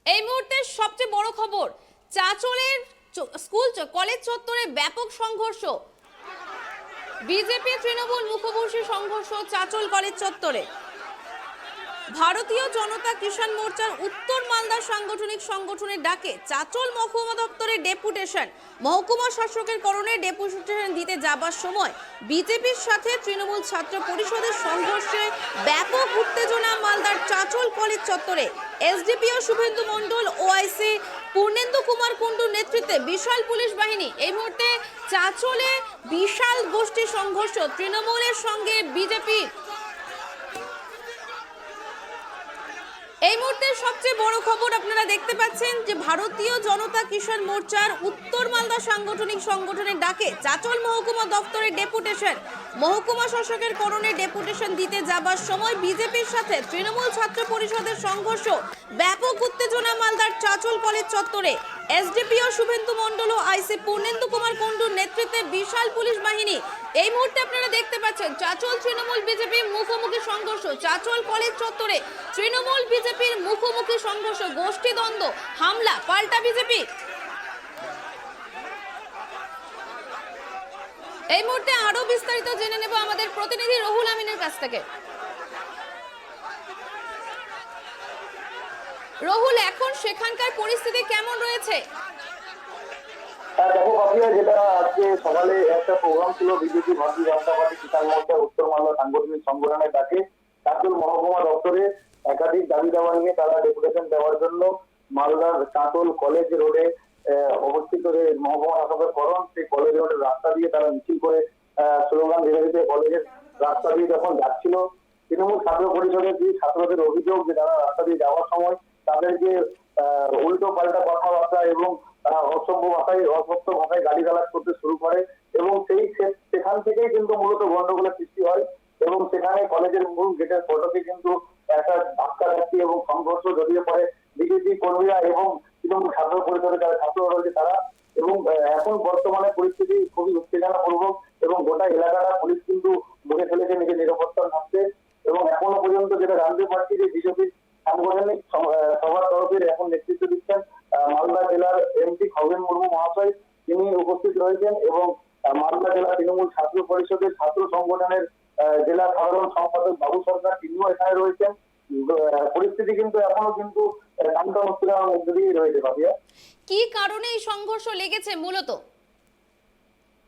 এই মুহূর্তে সবচেয়ে বড় খবর, চাঁচলের স্কুল কলেজ চত্বরে ব্যাপক সংঘর্ষ, বিজেপি তৃণমূল মুখোমুখি সংঘর্ষ চাঁচল কলেজ চত্বরে। ভারতীয় জনতা কিষাণ মোর্চার উত্তর মালদার সাংগঠনিক সংগঠনের ডাকে চাঁচল মহকুমা দপ্তরের ডেপুটেশন, মহকুমা শাসকের করণে ডেপুটেশন দিতে যাবার সময় বিজেপির সাথে তৃণমূল ছাত্র পরিষদের সংঘর্ষে ব্যাপক উত্তেজনা মালদার চাঁচল কলেজ চত্বরে। এসডিপিও শুভেন্দু মণ্ডল, ওআইসি পূর্ণেন্দু কুমার কুণ্ডুর নেতৃত্বে বিশাল পুলিশ বাহিনী। এই মুহূর্তে চাঁচলে বিশাল গোষ্ঠী সংঘর্ষ তৃণমূলের সঙ্গে বিজেপি। এই মুহূর্তে সবচেয়ে বড় খবর আপনারা দেখতে পাচ্ছেন যে ভারতীয় জনতা কিষাণ মোর্চার উত্তর মালদা সাংগঠনিক সংগঠনের ডাকে চাঁচল মহকুমা দপ্তরের ডেপুটেশন, মহকুমা শাসকের করণে ডেপুটেশন দিতে যাবার সময় বিজেপির সাথে তৃণমূল ছাত্র পরিষদের সংঘর্ষ, ব্যাপক উত্তেজনা মালদার চাঁচল কলেজ চত্বরে। এসডিপিও শুভেন্দু মণ্ডল ও আইসি পূর্ণেন্দু কুমার কুণ্ডুর নেতৃত্বে বিশাল পুলিশ বাহিনী। এই মুহূর্তে আপনারা দেখতে পাচ্ছেন চাঁচল তৃণমূল বিজেপি মুখোমুখি সংঘর্ষ, চাঁচল কলেজ চত্বরে তৃণমূল বিজেপির মুখোমুখি সংঘর্ষ, গোষ্ঠী দ্বন্দ্ব, হামলা পাল্টা বিজেপি। এই মুহূর্তে আরো বিস্তারিত জেনে নেব আমাদের প্রতিনিধি রহুল আমিনের কাছ থেকে। রহুল, এখন সেখানকার পরিস্থিতি কেমন রয়েছে? দেখো পাপিয়া, যেটা আজকে সকালে একটা প্রোগ্রাম ছিল বিজেপি ভারতীয় জনতা পার্টি কিষাণ মোর্চা উত্তর মালদা সাংগঠনিক সংগঠনের ডাকে চাঁচল মহকুমা দপ্তরে একাধিক দাবি দাওয়া নিয়ে তারা ডেপুটেশন দেওয়ার জন্য মালদার চাঁচল কলেজ রোডে অবস্থিত যে মহকুমা শাসকের করণ, সেই কলেজ রোডের রাস্তা দিয়ে তারা মিছিল করে স্লোগান দিতে দিতে কলেজের রাস্তা দিয়ে যখন যাচ্ছিল, তৃণমূল ছাত্র পরিষদের যে ছাত্রদের অভিযোগ যে তারা রাস্তা দিয়ে যাওয়ার সময় তাদেরকে উল্টো পাল্টা কথাবার্তা এবং অসভ্য ভাষায় অসত্য ভাষায় গালিগালাজ করতে শুরু করে এবং সেখান থেকেই কিন্তু মূলত গন্ডগোলের সৃষ্টি হয় এবং সেখানে কলেজের মূল গেটের ফটকে কিন্তু একটা ধাক্কাধাক্কি এবং সংঘর্ষ জড়িয়ে পড়ে বিজেপি কর্মীরা এবং তৃণমূল ছাত্র পরিষদের যারা ছাত্ররা রয়েছে তারা। এবং এখন বর্তমানে পরিস্থিতি খুবই উত্তেজনাপূর্বক এবং গোটা এলাকাটা পুলিশ কিন্তু মুখে ফেলেছে নিজের নিরাপত্তার মধ্যে। এবং এখনো পর্যন্ত যেটা জানতে পারছি যে বিজেপির সাংগঠনিক সভার তরফে এখন নেতৃত্ব দিচ্ছেন মালদা জেলার এমপি খগেন মুর্মু মহাশয়, তিনি উপস্থিত রয়েছেন এবং মালদা জেলা তৃণমূল ছাত্র পরিষদের ছাত্র সংগঠনের জেলা সাধারণ সম্পাদক বাবু সরকার, তিনিও এখানে রয়েছেন। পরিস্থিতি কিন্তু এখনো কিন্তু শান্ত মুক্তির মধ্যে দিয়ে রয়েছে। ভাবিয়া, কি কারণে এই সংঘর্ষ লেগেছে মূলত?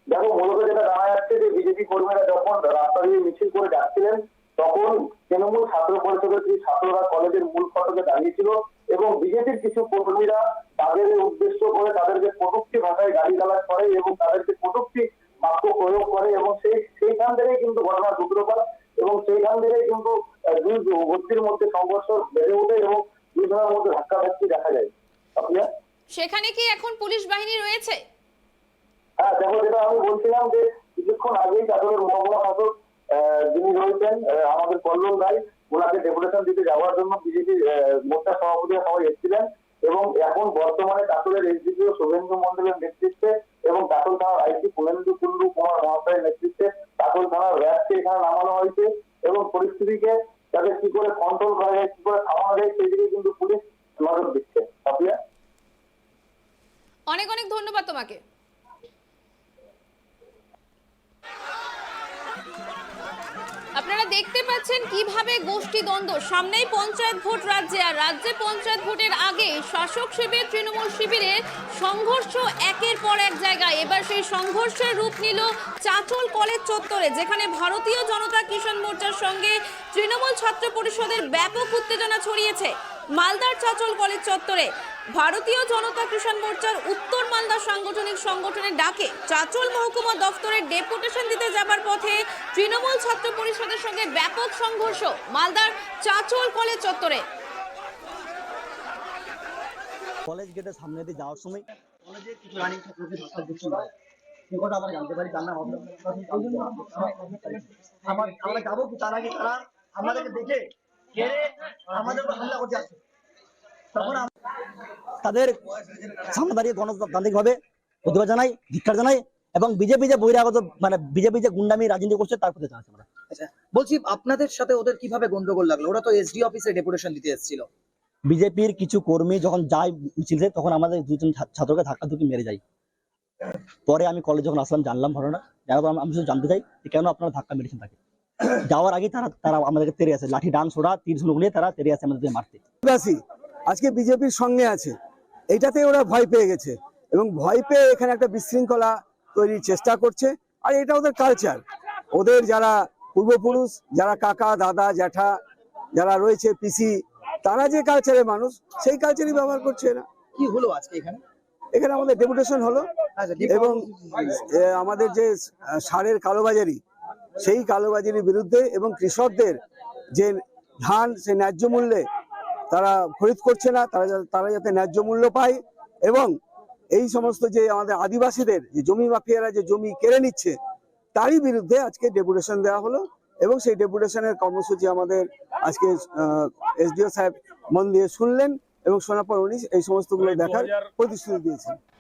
দেখো, মূলত যেটা জানা যাচ্ছে যে বিজেপি কর্মীরা যখন রাস্তা দিয়ে মিছিল করে যাচ্ছিলেন তখন তৃণমূল ছাত্র পরিষদের যে ছাত্ররা কলেজের মূল ফটকে দাঁড়িয়েছিল এবং বিজেপির কিছু কর্মীরা তাদের উদ্দেশ্য করে তাদেরকে কটূক্তি ভাষায় গালিগালাজ করে এবং তাদেরকে কটূক্তি বাক্য প্রয়োগ করে এবং সেইখান থেকেই কিন্তু ঘটনার সূত্রপাত এবং সেইখান থেকেই কিন্তু দুই গোষ্ঠীর মধ্যে সংঘর্ষ বেড়ে ওঠে এবং দুই জনের মধ্যে ধাক্কাধাক্কি দেখা যায়। আপনার সেখানে কি এখন পুলিশ বাহিনী রয়েছে? হ্যাঁ, দেখো, যেটা আমি বলছিলাম যে কিছুক্ষণ আগেই চাঁচলের মহকুমা শাসক যিনি রয়েছেন আমাদের কল্লোল রায়, ওনাকে ডেপুটেশন দিতে যাওয়ার জন্য বিজেপি মোর্চা সভাপতি সবাই এসেছিলেন এবং এখন বর্তমানে চাঁচলের এসডিপিও শুভেন্দু মণ্ডলের নেতৃত্বে এবং চাঁচল থানার আইসি পূর্ণেন্দু কুমার মহাশয়ের নেতৃত্বে চাঁচল থানার র্যাবকে এখানে নামানো হয়েছে এবং পরিস্থিতিকে তাদের কি করে কন্ট্রোল করা যায়, কি করে থামানো যায় সেদিকে কিন্তু পুলিশ নজর দিচ্ছে। অনেক অনেক ধন্যবাদ তোমাকে। আপনারা দেখতে পাচ্ছেন কিভাবে গোষ্ঠী দ্বন্দ্ব, সামনেই পঞ্চায়েত ভোট রাজ্যে, আর রাজ্যে পঞ্চায়েত ভোটের আগে শাসক শিবির তৃণমূল শিবিরের সংঘর্ষ একের পর এক জায়গায়। এবার সেই সংঘর্ষের রূপ নিল চাঁচল কলেজ চত্বরে, যেখানে ভারতীয় জনতা কিষাণ মোর্চার সঙ্গে তৃণমূল ছাত্র পরিষদের ব্যাপক উত্তেজনা ছড়িয়েছে। মালদার চাঁচল কলেজ চত্বরে ভারতীয় জনতা কিষাণ মোর্চার উত্তর মালদা সাংগঠনিক সংগঠনের ডাকে চাঁচল মহকুমা দফতরের ডেপুটেশন দিতে যাবার পথে তৃণমূল ছাত্র পরিষদের সঙ্গে ব্যাপক সংঘর্ষ মালদার চাঁচল কলেজ চত্বরে। কলেজ গেটের সামনে দিয়ে যাওয়ার সময় কলেজে কিছু রানিং ছাত্রকে ধক্কা দিচ্ছিল, সে কথা আমরা জানতে পারি। জানা হবে আমরা যাবো কি তার আগে তারা আমাদেরকে দেখে আমাদের হামলা করতে আসে, তখন তাদের সামনে দাঁড়িয়ে গণতান্ত্রিক ভাবে প্রতিবাদ জানাই, ধিক্কার জানাই এবং বিজেপি যে বহিরাগত মানে বিজেপি যে গুন্ডামি রাজনীতি করছে তার প্রতি জানাচ্ছি আমরা। আচ্ছা, বলছি আপনাদের সাথে ওদের কিভাবে গন্ডগোল লাগলো? ওরা তো এসডি অফিসে ডেপুটেশন দিতে এসেছিল। বিজেপির কিছু কর্মী যখন যায় মিছিলে তখন আমাদের দুজন ছাত্রকে ধাক্কাধুক্কি মেরে যায়। পরে আমি কলেজ যখন আসলাম জানলাম ঘটনা, জানার পর আমি শুধু জানতে চাই যে কেন আপনারা ধাক্কা মেরেছেন তাকে। যাওয়ার আগে তারা আমাদেরকে তেড়ে আছে, লাঠি ডাং ছোড়া তীর ধনুক নিয়ে তারা তেড়ে আছে আমাদের মারতে। আজকে বিজেপির সঙ্গে আছে, এইটাতে ওরা ভয় পেয়ে গেছে এবং ভয় পেয়ে এখানে একটা বিশৃঙ্খলা তৈরির চেষ্টা করছে। আর এটা ওদের কালচার, ওদের যারা পূর্বপুরুষ, যারা কাকা দাদা জ্যাঠা যারা রয়েছে পিসি, তারা যে কালচারের মানুষ সেই কালচারই ব্যবহার করছে এরা। কি হলো আজকে এখানে? এখানে আমাদের ডেপুটেশন হলো এবং আমাদের যে সারের কালোবাজারি, সেই কালোবাজারির বিরুদ্ধে এবং কৃষকদের যে ধান সে ন্যায্য মূল্যে তারা খরিদ করছে না, তারা যাতে ন্যায্য মূল্য পায় এবং এই সমস্ত যে আমাদের আদিবাসীদের যে জমি মাফিয়ারা যে জমি কেড়ে নিচ্ছে তারই বিরুদ্ধে আজকে ডেপুটেশন দেওয়া হলো এবং সেই ডেপুটেশনের কর্মসূচি আমাদের আজকে এসডিও সাহেব মন দিয়ে শুনলেন এবং শোনার পর উনি এই সমস্তগুলো দেখার প্রতিশ্রুতি দিয়েছেন।